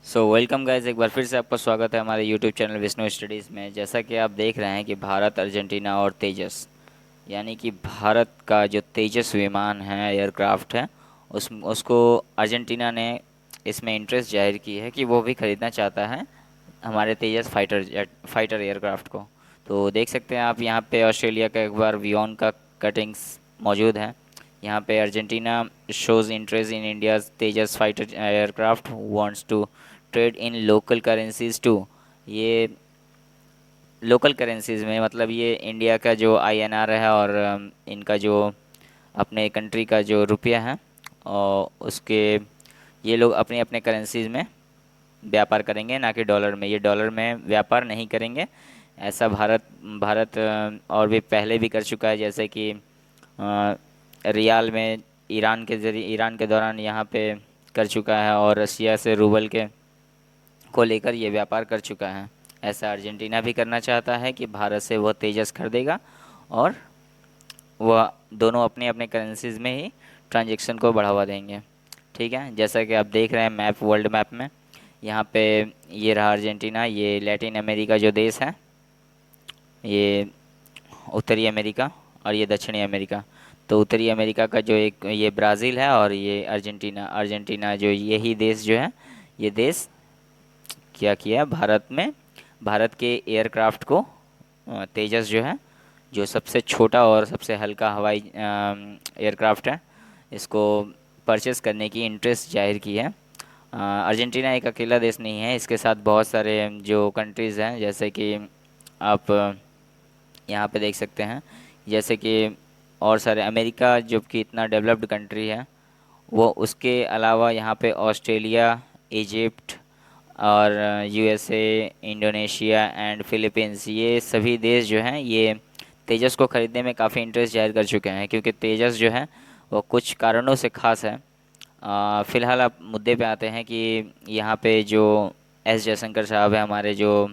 Welcome guys, एक बार फिर से आपका स्वागत है हमारे यूट्यूब चैनल विष्णु स्टडीज़ में। जैसा कि आप देख रहे हैं कि भारत, अर्जेंटीना और तेजस, यानी कि भारत का जो तेजस विमान है, एयरक्राफ्ट है, उसको अर्जेंटीना ने इसमें इंटरेस्ट जाहिर की है कि वो भी ख़रीदना चाहता है हमारे तेजस फाइटर एयरक्राफ्ट को। तो देख सकते हैं आप यहाँ पे ऑस्ट्रेलिया का एक बार वियॉन का कटिंग्स मौजूद है। यहाँ पे Argentina shows interest in India's Tejas fighter aircraft, wants to trade in local currencies too. ये लोकल करेंसीज में मतलब ये इंडिया का जो आईएनआर है और इनका जो अपने कंट्री का जो रुपया है, और उसके ये लोग अपने अपने करेंसीज में व्यापार करेंगे, ना कि डॉलर में। ये डॉलर में व्यापार नहीं करेंगे। ऐसा भारत भारत और भी पहले भी कर चुका है, जैसे कि रियाल में ईरान के दौरान यहाँ पे कर चुका है, और रसिया से रूबल के को लेकर ये व्यापार कर चुका है। ऐसा अर्जेंटीना भी करना चाहता है कि भारत से वह तेजस खरीदेगा, और वह दोनों अपने अपने करेंसीज में ही ट्रांजैक्शन को बढ़ावा देंगे। ठीक है, जैसा कि आप देख रहे हैं मैप, वर्ल्ड मैप में यहाँ पे ये रहा अर्जेंटीना। ये लैटिन अमेरिका जो देश है, ये उत्तरी अमेरिका, और ये दक्षिणी अमेरिका। तो उत्तरी अमेरिका का जो एक ये ब्राज़ील है, और ये अर्जेंटीना। अर्जेंटीना जो यही देश जो है, ये देश क्या किया भारत में, भारत के एयरक्राफ्ट को, तेजस जो है, जो सबसे छोटा और सबसे हल्का हवाई एयरक्राफ्ट है, इसको परचेस करने की इंटरेस्ट जाहिर की है। अर्जेंटीना एक अकेला देश नहीं है, इसके साथ बहुत सारे जो कंट्रीज़ हैं, जैसे कि आप यहाँ पे देख सकते हैं, जैसे कि और सारे अमेरिका जो कि इतना डेवलप्ड कंट्री है, वो उसके अलावा यहाँ पे ऑस्ट्रेलिया, इजिप्ट और यूएसए, इंडोनेशिया एंड फिलीपींस, ये सभी देश जो हैं ये तेजस को ख़रीदने में काफ़ी इंटरेस्ट जाहिर कर चुके हैं, क्योंकि तेजस जो है वो कुछ कारणों से ख़ास है। फ़िलहाल आप मुद्दे पे आते हैं कि यहाँ पे जो एस जयशंकर साहब है, हमारे जो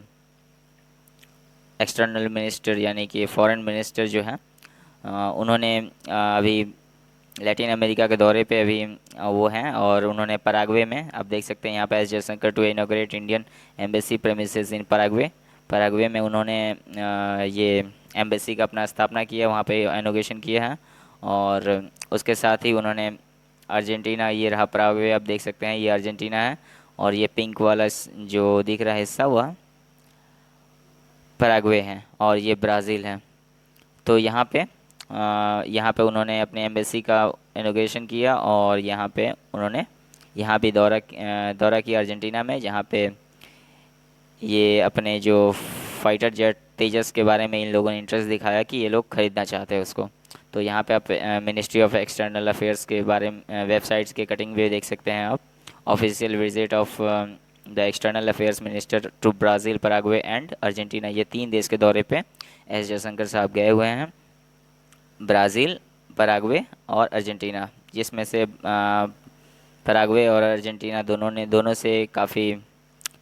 एक्सटर्नल मिनिस्टर यानी कि फॉरेन मिनिस्टर जो हैं, उन्होंने अभी लैटिन अमेरिका के दौरे पे अभी वो हैं, और उन्होंने पराग्वे में, आप देख सकते हैं यहाँ पे S Jaishankar to inaugurate Indian embassy premises in Paraguay. Paraguay में उन्होंने ये एम्बेसी का अपना स्थापना किया, वहाँ पे इनोग्रेशन किया है। और उसके साथ ही उन्होंने अर्जेंटीना, ये रहा पराग्वे, आप देख सकते हैं ये अर्जेंटीना है, और ये पिंक वाला जो दिख रहा है हिस्सा, वह पराग्वे है, और ये ब्राज़ील है। तो यहाँ पे उन्होंने अपने एम्बेसी का इनॉग्रेशन किया, और यहाँ पे उन्होंने यहाँ भी दौरा किया अर्जेंटीना में, जहाँ पे ये अपने जो फाइटर जेट तेजस के बारे में इन लोगों ने इंटरेस्ट दिखाया कि ये लोग ख़रीदना चाहते हैं उसको। तो यहाँ पे आप मिनिस्ट्री ऑफ एक्सटर्नल अफेयर्स के बारे में वेबसाइट्स के कटिंग भी देख सकते हैं आप। Official visit of the external affairs minister to Brazil, Paraguay and Argentina, ये तीन देश के दौरे पे एस जयशंकर साहब गए हुए हैं। ब्राज़ील, पराग्वे और अर्जेंटीना, जिसमें से पराग्वे और अर्जेंटीना दोनों से काफ़ी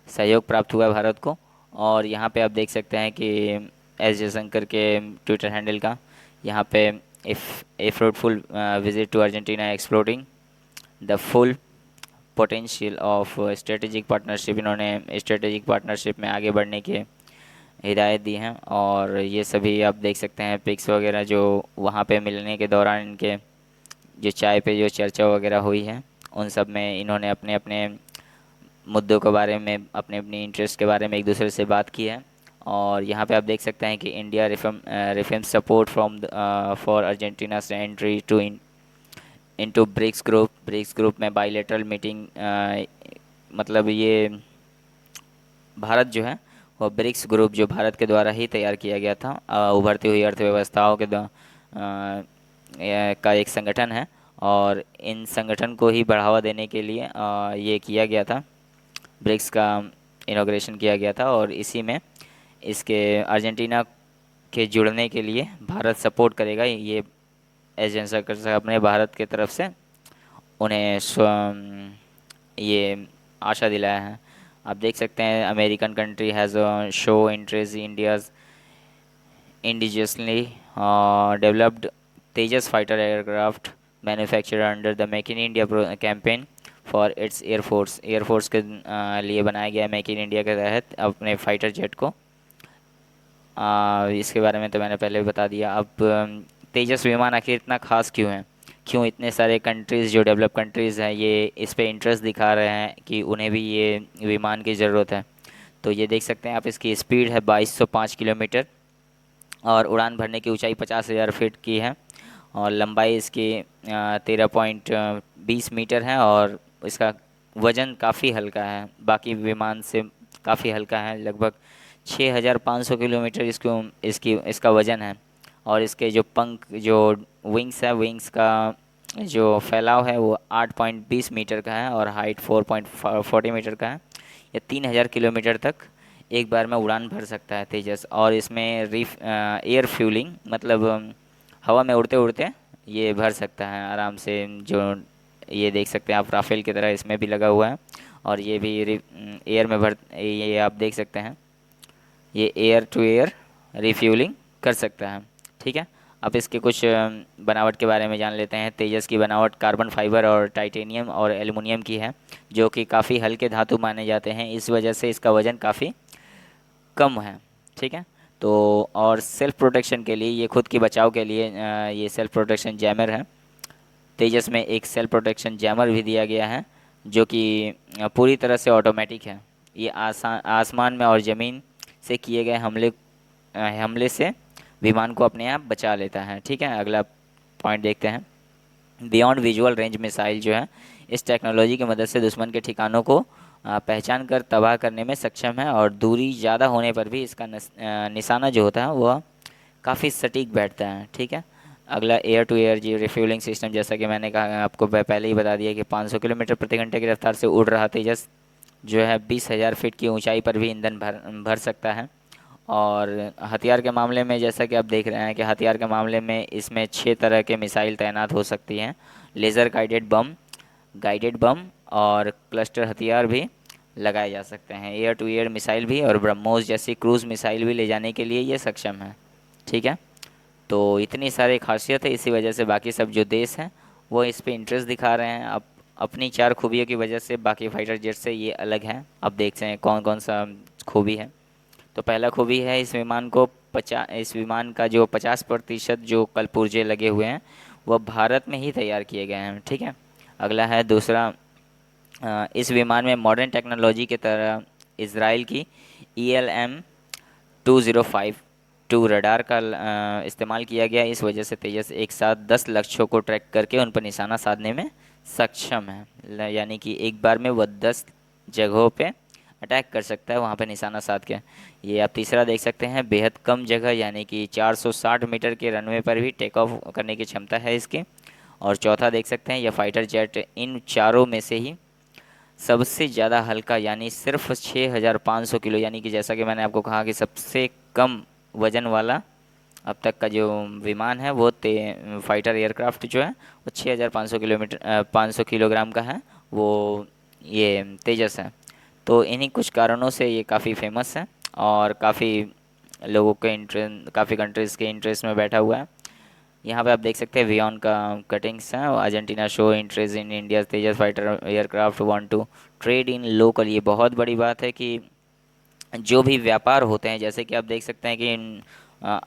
सहयोग प्राप्त हुआ है भारत को। और यहाँ पे आप देख सकते हैं कि एस जयशंकर के ट्विटर हैंडल का, यहाँ पे if a fruitful visit to Argentina exploring the full potential of strategic partnership, इन्होंने स्ट्रेटेजिक पार्टनरशिप में आगे बढ़ने की हिदायत दी हैं। और ये सभी आप देख सकते हैं पिक्स वगैरह, जो वहाँ पे मिलने के दौरान इनके जो चाय पे जो चर्चा वगैरह हुई है, उन सब में इन्होंने अपने अपने मुद्दों के बारे में, अपने अपनी इंटरेस्ट के बारे में एक दूसरे से बात की है। और यहाँ पे आप देख सकते हैं कि India reform support from for Argentina entry to into BRICS group में बाइलेटरल मीटिंग, मतलब ये भारत जो है वो ब्रिक्स ग्रुप जो भारत के द्वारा ही तैयार किया गया था, उभरती हुई अर्थव्यवस्थाओं का एक संगठन है, और इन संगठन को ही बढ़ावा देने के लिए ये किया गया था, ब्रिक्स का इनॉग्रेशन किया गया था। और इसी में इसके अर्जेंटीना के जुड़ने के लिए भारत सपोर्ट करेगा, ये एजेंसा कर साहब अपने भारत की तरफ से उन्हें ये आशा दिलाया है। आप देख सकते हैं American country has show interest India's indigenously developed Tejas fighter aircraft manufacturer under the Make in India campaign for its air force, air force के लिए बनाया गया है मेक इन इंडिया के तहत अपने फाइटर जेट को। इसके बारे में तो मैंने पहले भी बता दिया। अब तेजस विमान आखिर इतना खास क्यों है, क्यों इतने सारे कंट्रीज़ जो डेवलप कंट्रीज़ हैं ये इस पे इंटरेस्ट दिखा रहे हैं कि उन्हें भी ये विमान की ज़रूरत है। तो ये देख सकते हैं आप, इसकी स्पीड है 2205 किलोमीटर और उड़ान भरने की ऊंचाई 50,000 फीट की है और लंबाई इसकी 13.20 मीटर है और इसका वज़न काफ़ी हल्का है, बाकी विमान से काफ़ी हल्का है, लगभग 6,500 किलोमीटर इसको इसकी इसका वज़न है। और इसके जो पंख, जो विंग्स है, विंग्स का जो फैलाव है वो 8.20 मीटर का है और हाइट 4.40 मीटर का है। ये 3,000 किलोमीटर तक एक बार में उड़ान भर सकता है तेजस। और इसमें एयर फ्यूलिंग मतलब हवा में उड़ते उड़ते ये भर सकता है आराम से। जो ये देख सकते हैं आप, राफेल की तरह इसमें भी लगा हुआ है और ये भी एयर में भर, ये आप देख सकते हैं, ये एयर टू एयर रिफ्यूलिंग कर सकता है। ठीक है, अब इसके कुछ बनावट के बारे में जान लेते हैं। तेजस की बनावट कार्बन फाइबर और टाइटेनियम और एल्युमिनियम की है, जो कि काफ़ी हल्के धातु माने जाते हैं, इस वजह से इसका वज़न काफ़ी कम है। ठीक है, तो और सेल्फ प्रोटेक्शन के लिए, ये खुद की बचाव के लिए ये सेल्फ प्रोटेक्शन जैमर है। तेजस में एक सेल्फ प्रोटेक्शन जैमर भी दिया गया है जो कि पूरी तरह से ऑटोमेटिक है। ये आसमान में और ज़मीन से किए गए हमले से विमान को अपने आप बचा लेता है। ठीक है, अगला पॉइंट देखते हैं। बियॉन्ड विजुअल रेंज मिसाइल जो है, इस टेक्नोलॉजी की मदद से दुश्मन के ठिकानों को पहचान कर तबाह करने में सक्षम है और दूरी ज़्यादा होने पर भी इसका निशाना जो होता है वह काफ़ी सटीक बैठता है। ठीक है, अगला air to air G refuelling system, जैसा कि मैंने कहा आपको पहले ही बता दिया कि 500 किलोमीटर प्रति घंटे की रफ्तार से उड़ रहा तेजस जो है 20,000 फीट की ऊंचाई पर भी ईंधन भर भर सकता है। और हथियार के मामले में जैसा कि आप देख रहे हैं कि हथियार के मामले में इसमें 6 तरह के मिसाइल तैनात हो सकती हैं। लेज़र गाइडेड बम और क्लस्टर हथियार भी लगाए जा सकते हैं। एयर टू एयर मिसाइल भी और ब्रह्मोस जैसी क्रूज़ मिसाइल भी ले जाने के लिए ये सक्षम है। ठीक है, तो इतनी सारी खासियत है, इसी वजह से बाकी सब जो देश हैं वो इस पे इंटरेस्ट दिखा रहे हैं। अब अपनी 4 खूबियों की वजह से बाकी फाइटर जेट से ये अलग है। अब देखते हैं कौन कौन सा खूबी है। तो पहला खूबी है, इस विमान का जो 50% जो कलपुर्जे लगे हुए हैं वह भारत में ही तैयार किए गए हैं। ठीक है, अगला है दूसरा, इस विमान में मॉडर्न टेक्नोलॉजी की तरह इसराइल की ELM-2052 रडार का इस्तेमाल किया गया। इस वजह से तेजस एक साथ 10 लक्ष्यों को ट्रैक करके उन पर निशाना साधने में सक्षम है। यानी कि एक बार में वह 10 जगहों पे अटैक कर सकता है वहाँ पे निशाना साध के। ये आप तीसरा देख सकते हैं, बेहद कम जगह यानी कि 460 मीटर के रनवे पर भी टेक ऑफ करने की क्षमता है इसकी। और चौथा देख सकते हैं, यह फाइटर जेट इन चारों में से ही सबसे ज़्यादा हल्का यानी सिर्फ 6,500 किलो, यानी कि जैसा कि मैंने आपको कहा कि सबसे कम वज़न वाला अब तक का जो विमान है वो फाइटर एयरक्राफ्ट जो है वो 6,500 किलोमीटर 500 किलोग्राम का है, वो ये तेजस है। तो इन्हीं कुछ कारणों से ये काफ़ी फेमस है और काफ़ी लोगों के इंटरेस्ट, काफ़ी कंट्रीज़ के इंटरेस्ट में बैठा हुआ है। यहाँ पे आप देख सकते हैं वियॉन का कटिंग्स हैं। Argentina show interest in India Tejas fighter aircraft want to trade in local. ये बहुत बड़ी बात है कि जो भी व्यापार होते हैं, जैसे कि आप देख सकते हैं कि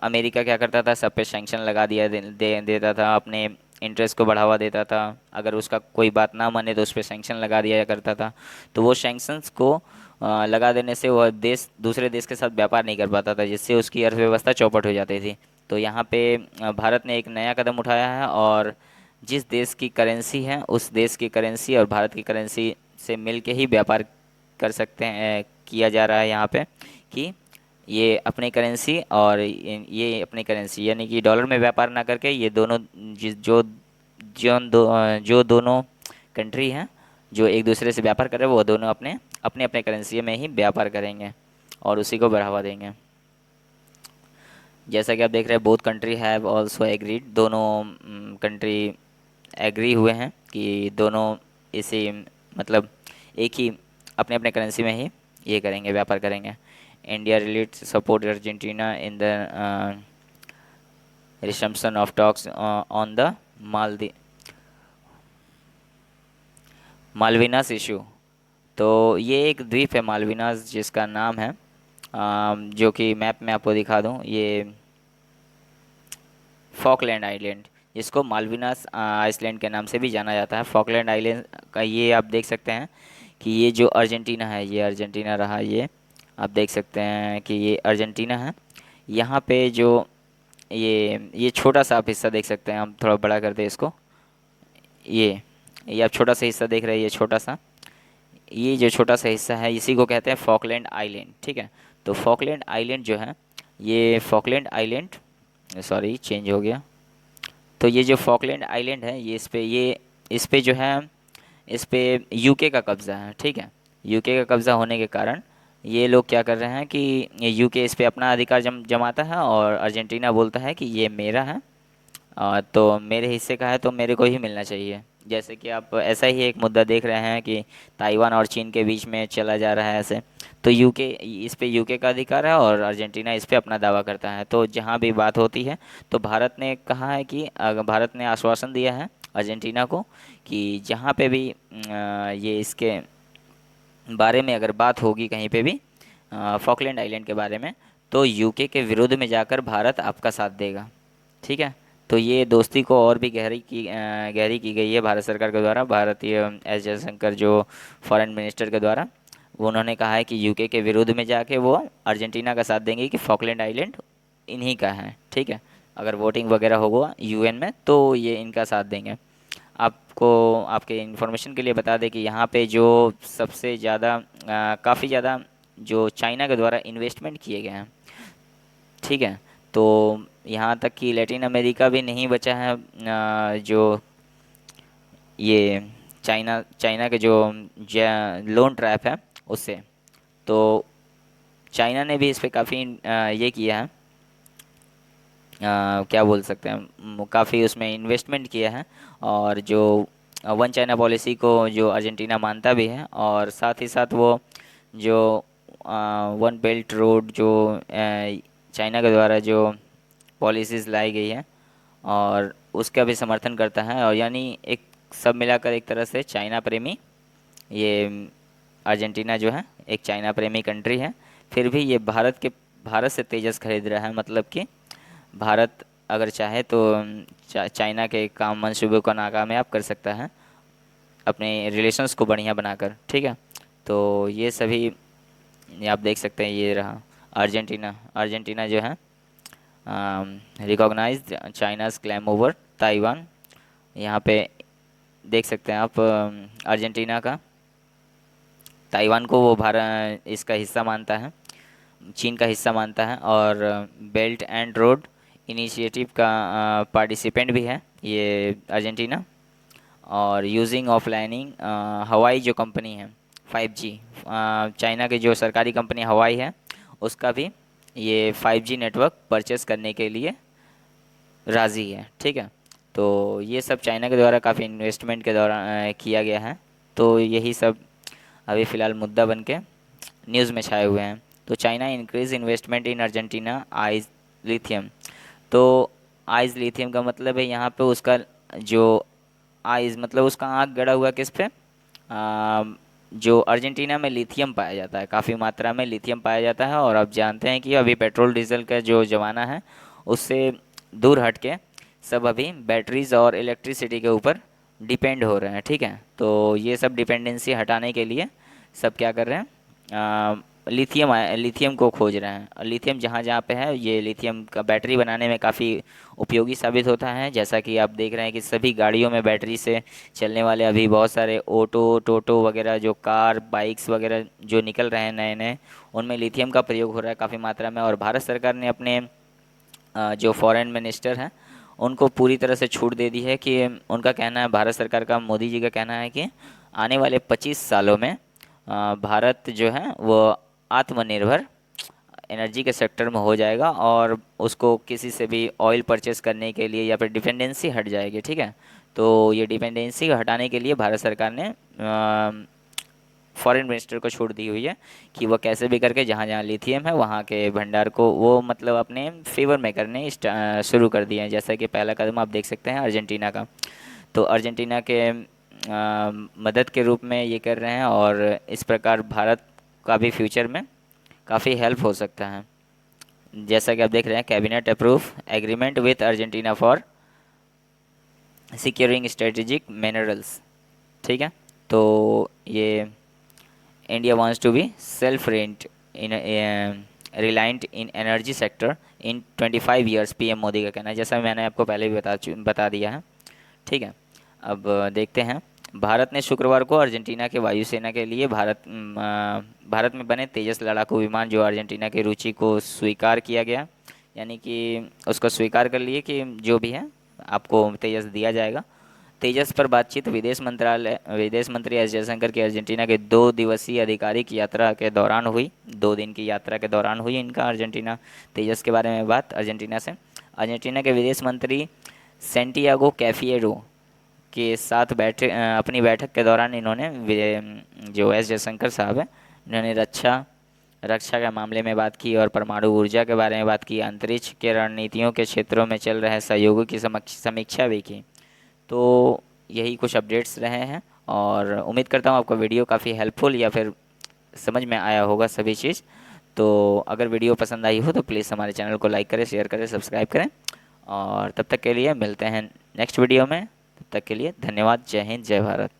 अमेरिका क्या करता था, सब पे सैंक्शन लगा देता था, अपने इंटरेस्ट को बढ़ावा देता था। अगर उसका कोई बात ना माने तो उस पर सैंक्शन लगा दिया करता था। तो वो सैंक्शंस को लगा देने से वह देश दूसरे देश के साथ व्यापार नहीं कर पाता था, जिससे उसकी अर्थव्यवस्था चौपट हो जाती थी। तो यहाँ पे भारत ने एक नया कदम उठाया है और जिस देश की करेंसी है उस देश की करेंसी और भारत की करेंसी से मिल के ही व्यापार कर सकते हैं, किया जा रहा है यहाँ पे कि ये अपनी करेंसी और ये अपनी करेंसी यानी कि डॉलर में व्यापार ना करके ये दोनों जो दोनों कंट्री हैं जो एक दूसरे से व्यापार कर रहे हैं वो दोनों अपने अपने अपने करेंसी में ही व्यापार करेंगे और उसी को बढ़ावा देंगे। जैसा कि आप देख रहे हैं both country have also agreed, दोनों कंट्री एग्री हुए हैं कि दोनों इसी मतलब एक ही अपने अपने करेंसी में ही ये करेंगे, व्यापार करेंगे। India release support Argentina in the resumption of talks on the Malvinas issue. तो ये एक द्वीप है मालविनास, जिसका नाम है जो कि मैप में आपको दिखा दूं, ये फॉकलैंड आइलैंड, जिसको मालविनास आइसलैंड के नाम से भी जाना जाता है। फॉकलैंड आइलैंड का ये आप देख सकते हैं कि ये जो अर्जेंटीना है, ये अर्जेंटीना रहा, ये आप देख सकते हैं कि ये अर्जेंटीना है। यहाँ पे जो ये छोटा सा आप हिस्सा देख सकते हैं, हम थोड़ा बड़ा कर दे इसको, ये ये आप छोटा सा हिस्सा देख रहे हैं, ये छोटा सा, ये जो छोटा सा हिस्सा है इसी को कहते हैं फॉकलैंड आइलैंड, ठीक है। तो फॉकलैंड आइलैंड जो है, ये फॉकलैंड आइलैंड, सॉरी चेंज हो गया। तो ये जो फॉकलैंड आइलैंड है, इस पे जो है, इस पे यूके का कब्ज़ा है, ठीक है। यूके का कब्ज़ा होने के कारण ये लोग क्या कर रहे हैं कि यूके इस पे अपना अधिकार जमाता है और अर्जेंटीना बोलता है कि ये मेरा है, तो मेरे हिस्से का है तो मेरे को ही मिलना चाहिए। जैसे कि आप ऐसा ही एक मुद्दा देख रहे हैं कि ताइवान और चीन के बीच में चला जा रहा है ऐसे। तो यूके, इस पे यूके का अधिकार है और अर्जेंटीना इस पे अपना दावा करता है। तो जहाँ भी बात होती है तो भारत ने कहा है कि भारत ने आश्वासन दिया है अर्जेंटीना को कि जहाँ पे भी ये इसके बारे में अगर बात होगी कहीं पे भी फॉकलैंड आइलैंड के बारे में, तो यूके के विरुद्ध में जाकर भारत आपका साथ देगा, ठीक है। तो ये दोस्ती को और भी गहरी की गई है भारत सरकार के द्वारा, भारतीय एस जयशंकर जो फॉरेन मिनिस्टर के द्वारा, वो उन्होंने कहा है कि यूके के विरुद्ध में जाके वो अर्जेंटीना का साथ देंगे कि फॉकलैंड आइलैंड इन्हीं का है, ठीक है। अगर वोटिंग वगैरह होगा यूएन में तो ये इनका साथ देंगे। आपको आपके इन्फॉर्मेशन के लिए बता दें कि यहाँ पे जो सबसे ज़्यादा काफ़ी ज़्यादा जो चाइना के द्वारा इन्वेस्टमेंट किए गए हैं, ठीक है। तो यहाँ तक कि लैटिन अमेरिका भी नहीं बचा है जो ये चाइना चाइना के जो लोन ट्रैप है उससे। तो चाइना ने भी इस पे काफ़ी ये किया है, क्या बोल सकते हैं, काफ़ी उसमें इन्वेस्टमेंट किया है। और जो वन चाइना पॉलिसी को जो अर्जेंटीना मानता भी है, और साथ ही साथ वो जो वन बेल्ट रोड जो चाइना के द्वारा जो पॉलिसीज़ लाई गई है और उसका भी समर्थन करता है। और यानी एक सब मिलाकर एक तरह से चाइना प्रेमी, ये अर्जेंटीना जो है एक चाइना प्रेमी कंट्री है। फिर भी ये भारत से तेजस खरीद रहा है, मतलब कि भारत अगर चाहे तो चाइना के काम मंसूबे को नाकामयाब कर सकता है अपने रिलेशंस को बढ़िया बनाकर, ठीक है। तो ये सभी ये आप देख सकते हैं, ये रहा अर्जेंटीना। अर्जेंटीना जो है recognised China's claim over Taiwan. यहाँ पे देख सकते हैं आप अर्जेंटीना का ताइवान को वो भारत इसका हिस्सा मानता है, चीन का हिस्सा मानता है, और बेल्ट एंड रोड इनिशिएटिव का पार्टिसिपेंट भी है ये अर्जेंटीना। और यूजिंग ऑफलाइनिंग हवाई जो कंपनी है 5G, चाइना की जो सरकारी कंपनी हवाई है उसका भी ये 5G नेटवर्क परचेस करने के लिए राज़ी है, ठीक है। तो ये सब चाइना के द्वारा काफ़ी इन्वेस्टमेंट के दौरान किया गया है। तो यही सब अभी फ़िलहाल मुद्दा बन के न्यूज़ में छाए हुए हैं। तो China increase investment in Argentina eyes lithium. तो आइज लिथियम का मतलब है यहाँ पे उसका जो आइज मतलब उसका आँख गड़ा हुआ किस पे, जो अर्जेंटीना में लिथियम पाया जाता है, काफ़ी मात्रा में लिथियम पाया जाता है। और आप जानते हैं कि अभी पेट्रोल डीजल का जो ज़माना है उससे दूर हट के सब अभी बैटरीज और इलेक्ट्रिसिटी के ऊपर डिपेंड हो रहे हैं, ठीक है। तो ये सब डिपेंडेंसी हटाने के लिए सब क्या कर रहे हैं, लिथियम को खोज रहे हैं। और लिथियम जहाँ जहाँ पे है, ये लिथियम का बैटरी बनाने में काफ़ी उपयोगी साबित होता है। जैसा कि आप देख रहे हैं कि सभी गाड़ियों में बैटरी से चलने वाले अभी बहुत सारे ऑटो टोटो वगैरह जो कार बाइक्स वगैरह जो निकल रहे हैं नए नए, उनमें लिथियम का प्रयोग हो रहा है काफ़ी मात्रा में। और भारत सरकार ने अपने जो फॉरेन मिनिस्टर हैं उनको पूरी तरह से छूट दे दी है कि उनका कहना है, भारत सरकार का मोदी जी का कहना है कि आने वाले 25 सालों में भारत जो है वो आत्मनिर्भर एनर्जी के सेक्टर में हो जाएगा और उसको किसी से भी ऑयल परचेस करने के लिए या फिर डिपेंडेंसी हट जाएगी, ठीक है। तो ये डिपेंडेंसी हटाने के लिए भारत सरकार ने फॉरेन मिनिस्टर को छूट दी हुई है कि वह कैसे भी करके जहाँ जहाँ लिथियम है वहाँ के भंडार को वो मतलब अपने फेवर में करने शुरू कर दिए हैं। जैसा कि पहला कदम आप देख सकते हैं अर्जेंटीना का। तो अर्जेंटीना के मदद के रूप में ये कर रहे हैं, और इस प्रकार भारत का भी फ्यूचर में काफ़ी हेल्प हो सकता है। जैसा कि आप देख रहे हैं, cabinet approve agreement with Argentina for securing strategic minerals. ठीक है, तो ये India wants to be self rent in reliant in energy sector in 25 years, PM Modi का कहना है, जैसा मैंने आपको पहले भी बता दिया है। ठीक है, अब देखते हैं। भारत ने शुक्रवार को अर्जेंटीना के वायुसेना के लिए भारत में बने तेजस लड़ाकू विमान जो अर्जेंटीना की रुचि को स्वीकार किया गया, यानी कि उसको स्वीकार कर लिए कि जो भी है आपको तेजस दिया जाएगा। तेजस पर बातचीत विदेश मंत्री एस जयशंकर की अर्जेंटीना के 2 दिवसीय आधिकारिक यात्रा के दौरान हुई। 2 दिन की यात्रा के दौरान हुई इनका अर्जेंटीना तेजस के बारे में बात अर्जेंटीना से। अर्जेंटीना के विदेश मंत्री सेंटियागो कैफिएरो के साथ अपनी बैठक के दौरान इन्होंने जो एस जयशंकर साहब हैं, इन्होंने रक्षा के मामले में बात की और परमाणु ऊर्जा के बारे में बात की, अंतरिक्ष के रणनीतियों के क्षेत्रों में चल रहे सहयोगों की समीक्षा भी की। तो यही कुछ अपडेट्स रहे हैं, और उम्मीद करता हूँ आपको वीडियो काफ़ी हेल्पफुल या फिर समझ में आया होगा सभी चीज़। तो अगर वीडियो पसंद आई हो तो प्लीज़ हमारे चैनल को लाइक करें, शेयर करें, सब्सक्राइब करें, और तब तक के लिए मिलते हैं नेक्स्ट वीडियो में। तब तक के लिए धन्यवाद। जय हिंद, जय भारत।